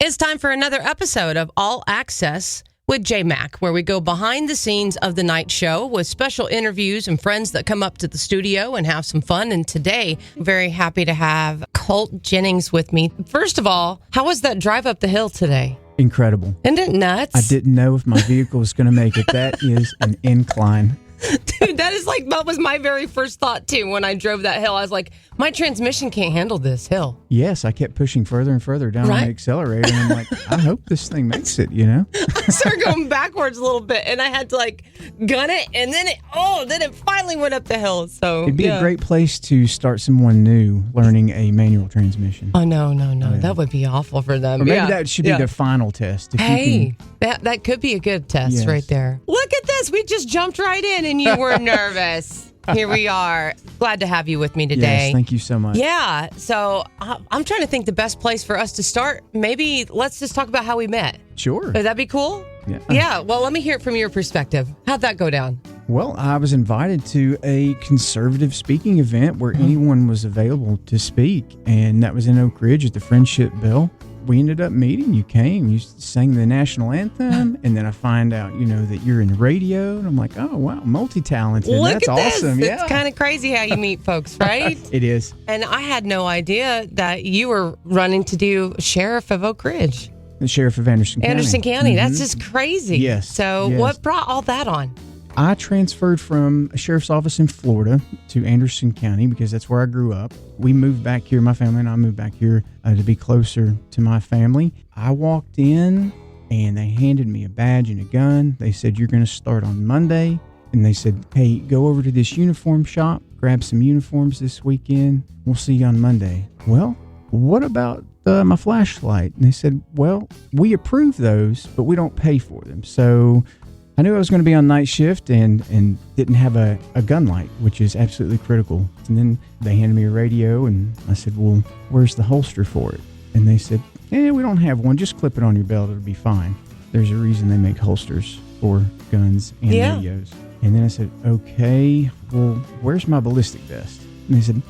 It's time for another episode of All Access with J-Mac, where we go behind the scenes of the night show with special interviews and friends that come up to the studio and have some fun. And today, I'm very happy to have Colt Jennings with me. First of all, how was that drive up the hill today? Incredible. Isn't it nuts? I didn't know if my vehicle was going to make it. That is an incline. Dude, that was my very first thought, too, when I drove that hill. I was like, my transmission can't handle this hill. Yes, I kept pushing further and further down on the accelerator. And I'm like, I hope this thing makes it, you know? I started going backwards a little bit, and I had to, gun it, and then it finally went up the hill. So it'd be a great place to start someone new learning a manual transmission. Oh, no. That would be awful for them. Or maybe that should be their final test. That could be a good test right there. Look at this. We just jumped right in, and you were nervous. Here we are. Glad to have you with me today. Yes, thank you so much. Yeah. So I'm trying to think the best place for us to start. Maybe let's just talk about how we met. Sure. Would that be cool? Yeah. Yeah. Well, let me hear it from your perspective. How'd that go down? Well, I was invited to a conservative speaking event where anyone was available to speak, and that was in Oak Ridge at the Friendship Bell. We ended up meeting. You came, you sang the national anthem, and then I find out, that you're in radio, and I'm like, oh, wow, multi-talented. Look That's at this. awesome. It's kind of crazy how you meet folks, right? It is. And I had no idea that you were running to do sheriff of Oak Ridge. The sheriff of Anderson County. Anderson County. Mm-hmm. That's just crazy. Yes. So what brought all that on? I transferred from a sheriff's office in Florida to Anderson County because that's where I grew up. We moved back here, my family and I moved back here to be closer to my family. I walked in and they handed me a badge and a gun. They said, you're going to start on Monday. And they said, hey, go over to this uniform shop, grab some uniforms this weekend. We'll see you on Monday. Well, what about my flashlight? And they said, well, we approve those, but we don't pay for them. So I knew I was going to be on night shift and didn't have a gun light, which is absolutely critical. And then they handed me a radio, and I said, well, where's the holster for it? And they said, we don't have one. Just clip it on your belt. It'll be fine. There's a reason they make holsters for guns and radios. And then I said, okay, well, where's my ballistic vest? And they said,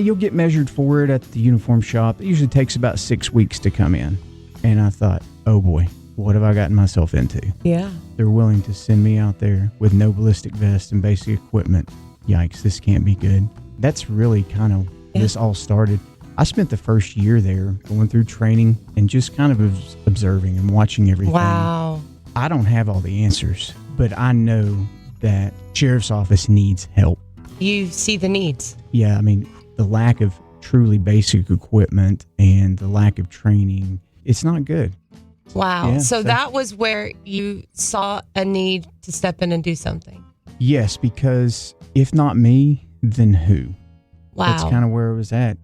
you'll get measured for it at the uniform shop. It usually takes about 6 weeks to come in. And I thought, oh boy, what have I gotten myself into? Yeah. They're willing to send me out there with no ballistic vest and basic equipment. Yikes, this can't be good. That's really kind of this all started. I spent the first year there going through training and just kind of observing and watching everything. Wow. I don't have all the answers, but I know that sheriff's office needs help. You see the needs. Yeah, I mean, the lack of truly basic equipment and the lack of training, it's not good. Wow. Yeah, so that was where you saw a need to step in and do something. Yes, because if not me, then who? Wow. That's kind of where it was at.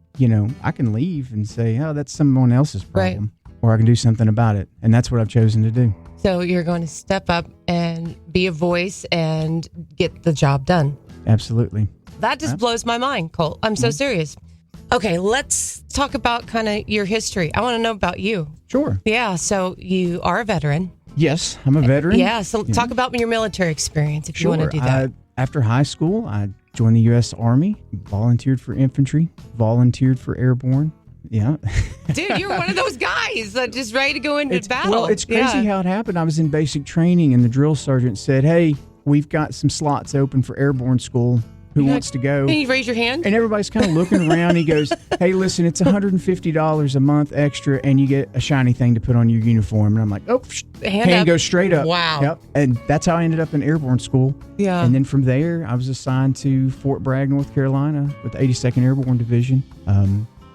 I can leave and say, oh, that's someone else's problem. Right. Or I can do something about it. And that's what I've chosen to do. So you're going to step up and be a voice and get the job done. Absolutely. That just blows my mind, Colt. I'm so serious. Okay, let's talk about kind of your history. I want to know about you. Sure. Yeah, so you are a veteran. Yes, I'm a veteran. Yeah, so talk about your military experience if you want to do that. After high school, I joined the U.S. Army, volunteered for infantry, volunteered for airborne. Yeah. Dude, you're one of those guys that just ready to go into battle. Well, it's crazy how it happened. I was in basic training and the drill sergeant said, hey, we've got some slots open for airborne school. Who wants to go? Can you raise your hand? And everybody's kind of looking around. He goes, hey, listen, it's $150 a month extra, and you get a shiny thing to put on your uniform. And I'm like, oh, hand goes straight up. Wow. Yep. And that's how I ended up in airborne school. Yeah. And then from there, I was assigned to Fort Bragg, North Carolina with the 82nd Airborne Division.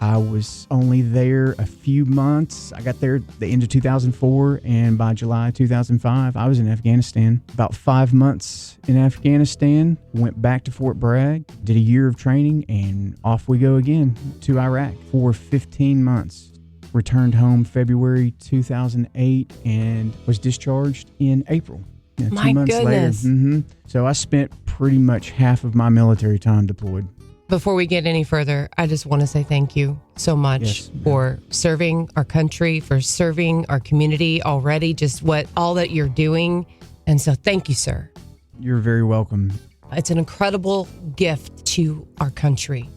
I was only there a few months. I got there at the end of 2004, and by July 2005, I was in Afghanistan. About 5 months in Afghanistan, went back to Fort Bragg, did a year of training, and off we go again to Iraq for 15 months. Returned home February 2008 and was discharged in April. Yeah, 2 months goodness. later. So I spent pretty much half of my military time deployed. Before we get any further, I just want to say thank you so much for serving our country, for serving our community already, just all that you're doing. And so thank you, sir. You're very welcome. It's an incredible gift to our country.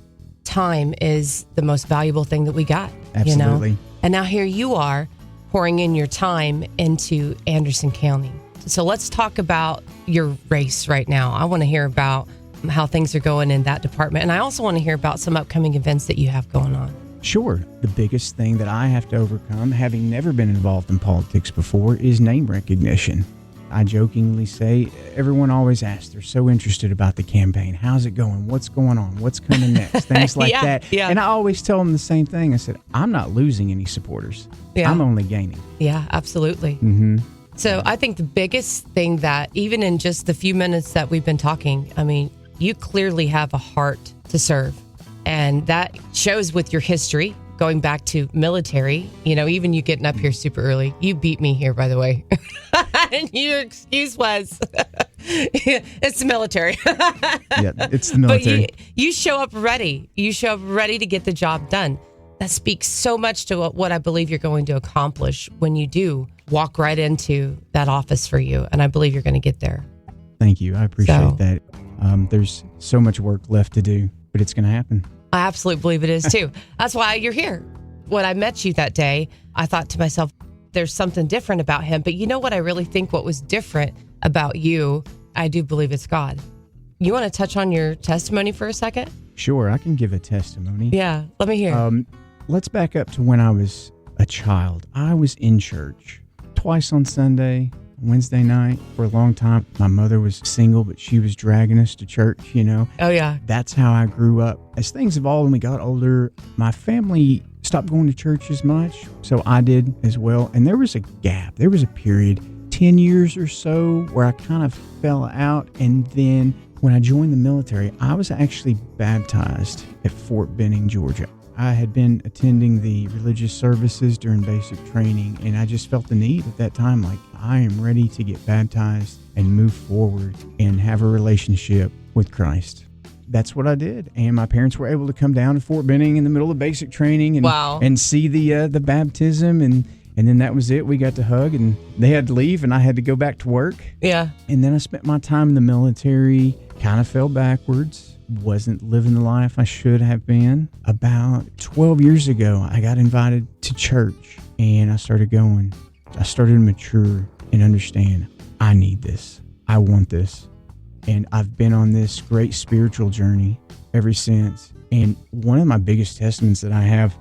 Time is the most valuable thing that we got. Absolutely. And now here you are pouring in your time into Anderson County. So let's talk about your race right now. I want to hear about how things are going in that department. And I also want to hear about some upcoming events that you have going on. Sure. The biggest thing that I have to overcome, having never been involved in politics before, is name recognition. I jokingly say, everyone always asks, they're so interested about the campaign. How's it going? What's going on? What's coming next? Things like that. Yeah. And I always tell them the same thing. I said, I'm not losing any supporters. Yeah. I'm only gaining. Yeah, absolutely. Mm-hmm. So I think the biggest thing that, even in just the few minutes that we've been talking, I mean, you clearly have a heart to serve. And that shows with your history, going back to military, even you getting up here super early. You beat me here, by the way. And your excuse was, it's the military. Yeah, it's the military. But you show up ready. You show up ready to get the job done. That speaks so much to what I believe you're going to accomplish when you do walk right into that office for you. And I believe you're going to get there. Thank you. I appreciate that. There's so much work left to do, but it's going to happen. I absolutely believe it is too. That's why you're here. When I met you that day, I thought to myself, there's something different about him. But you know what I really think what was different about you? I do believe it's God. You want to touch on your testimony for a second? Sure, I can give a testimony. Yeah, let me hear. Let's back up to when I was a child. I was in church twice on Sunday, Wednesday night. For a long time, my mother was single, but she was dragging us to church, Oh, yeah. That's how I grew up. As things evolved and we got older, my family stopped going to church as much, so I did as well. And there was a gap. There was a period, 10 years or so, where I kind of fell out. And then when I joined the military, I was actually baptized at Fort Benning, Georgia. I had been attending the religious services during basic training, and I just felt the need at that time, like, I am ready to get baptized and move forward and have a relationship with Christ. That's what I did. And my parents were able to come down to Fort Benning in the middle of basic training and Wow. and see the baptism. And then that was it. We got to hug, and they had to leave, and I had to go back to work. Yeah. And then I spent my time in the military, kind of fell backwards, wasn't living the life I should have been. About 12 years ago, I got invited to church, and I started going. I started to mature and understand, I need this. I want this. And I've been on this great spiritual journey ever since. And one of my biggest testaments that I have,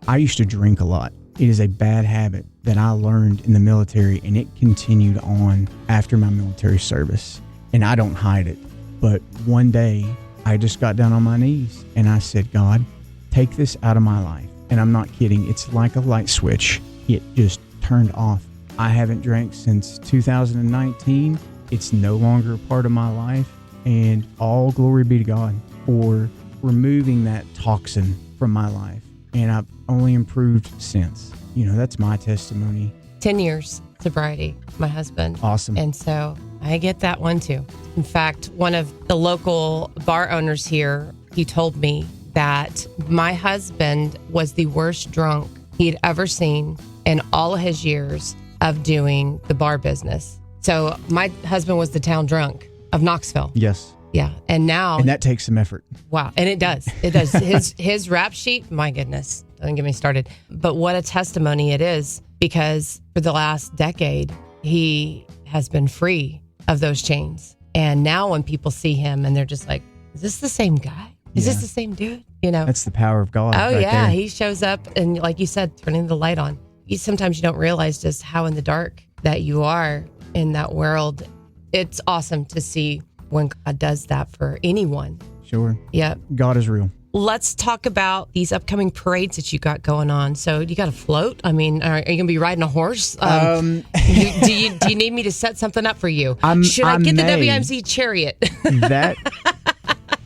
I used to drink a lot. It is a bad habit that I learned in the military, and it continued on after my military service. And I don't hide it. But one day, I just got down on my knees and I said, God, take this out of my life. And I'm not kidding. It's like a light switch. It just turned off. I haven't drank since 2019. It's no longer a part of my life. And all glory be to God for removing that toxin from my life. And I've only improved since. That's my testimony. 10 years sobriety, my husband. Awesome. And so I get that one too. In fact, one of the local bar owners here, he told me that my husband was the worst drunk he'd ever seen in all of his years of doing the bar business. So my husband was the town drunk of Knoxville. Yes. Yeah. And now. And that takes some effort. Wow. And it does. It does. His rap sheet, my goodness, don't get me started. But what a testimony it is, because for the last decade, he has been free of those chains. And now when people see him and they're just like, is this the same guy? Is this the same dude? That's the power of God. Oh, right yeah. there. He shows up and, like you said, turning the light on. Sometimes you don't realize just how in the dark that you are in that world. It's awesome to see when God does that for anyone. Sure. Yeah. God is real. Let's talk about these upcoming parades that you got going on. So you got a float? I mean, are you going to be riding a horse? Do you need me to set something up for you? Should I get the WMC chariot?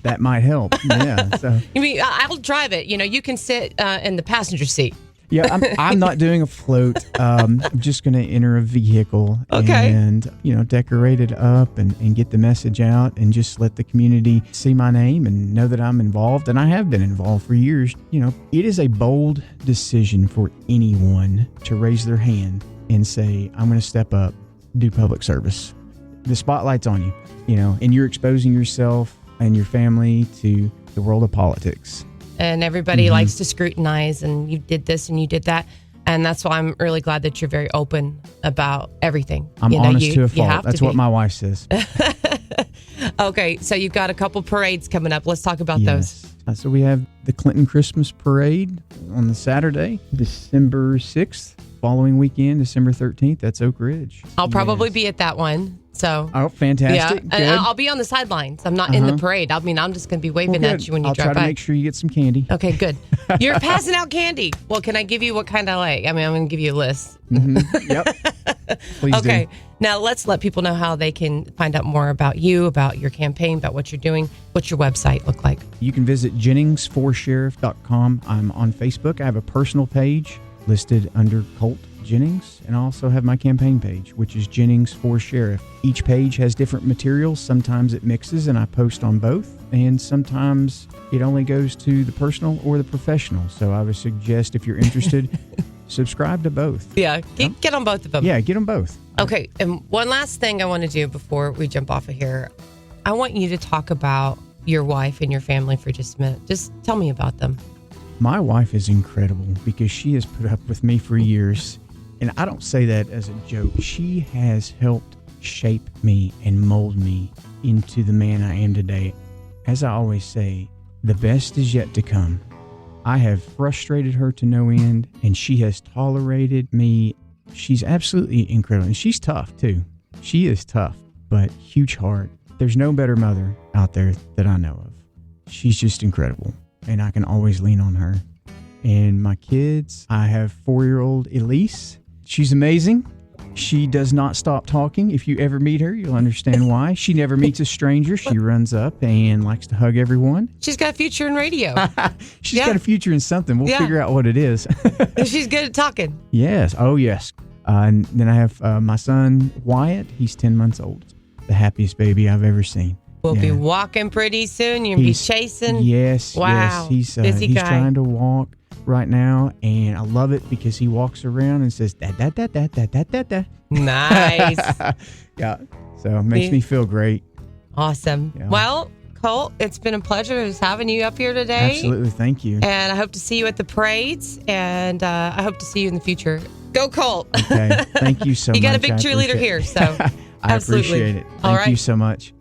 That might help. Yeah. So. I mean, I'll drive it. You can sit in the passenger seat. Yeah, I'm not doing a float. I'm just going to enter a vehicle and, decorate it up and get the message out and just let the community see my name and know that I'm involved. And I have been involved for years. It is a bold decision for anyone to raise their hand and say, I'm going to step up, do public service. The spotlight's on you, and you're exposing yourself and your family to the world of politics. And everybody likes to scrutinize, and you did this and you did that. And that's why I'm really glad that you're very open about everything. I'm honest to a fault. That's what my wife says. Okay, so you've got a couple parades coming up. Let's talk about those. So we have the Clinton Christmas Parade on the Saturday, December 6th. Following weekend, December 13th, that's Oak Ridge. I'll probably be at that one. So fantastic. Yeah, and I'll be on the sidelines. I'm not in the parade. I mean, I'm just going to be waving at you when you drive by. I'll try to make sure you get some candy. Okay, good. You're passing out candy. Well, can I give you what kind I like? I mean, I'm going to give you a list. Mm-hmm. Yep. Please okay. do. Now, let's let people know how they can find out more about you, about your campaign, about what you're doing. What's your website look like? You can visit JenningsForSheriff.com. I'm on Facebook. I have a personal page listed under Colt Jennings, and I also have my campaign page, which is Jennings for Sheriff. Each page has different materials. Sometimes it mixes and I post on both, and sometimes it only goes to the personal or the professional. So I would suggest, if you're interested, subscribe to both. Yeah, get on both of them. Yeah, get them both. Okay, and one last thing I want to do before we jump off of here. I want you to talk about your wife and your family for just a minute. Just tell me about them. My wife is incredible because she has put up with me for years. And I don't say that as a joke. She has helped shape me and mold me into the man I am today. As I always say, the best is yet to come. I have frustrated her to no end, and she has tolerated me. She's absolutely incredible. And she's tough, too. She is tough, but huge heart. There's no better mother out there that I know of. She's just incredible, and I can always lean on her. And my kids, I have 4-year-old Elise. She's amazing. She does not stop talking. If you ever meet her, you'll understand why. She never meets a stranger. She runs up and likes to hug everyone. She's got a future in radio. She's got a future in something. We'll figure out what it is. She's good at talking. Yes. Oh, yes. And then I have my son, Wyatt. He's 10 months old. The happiest baby I've ever seen. We'll be walking pretty soon. You'll be chasing. Yes. Wow. Yes. He's trying to walk right now, and I love it because he walks around and says da da da da da da da da. Nice. Yeah. So it makes me feel great. Awesome. Yeah. Well, Colt, it's been a pleasure just having you up here today. Absolutely. Thank you. And I hope to see you at the parades, and I hope to see you in the future. Go Colt. Okay. Thank you so much. You got a big cheerleader here, so I appreciate it. Thank you so much.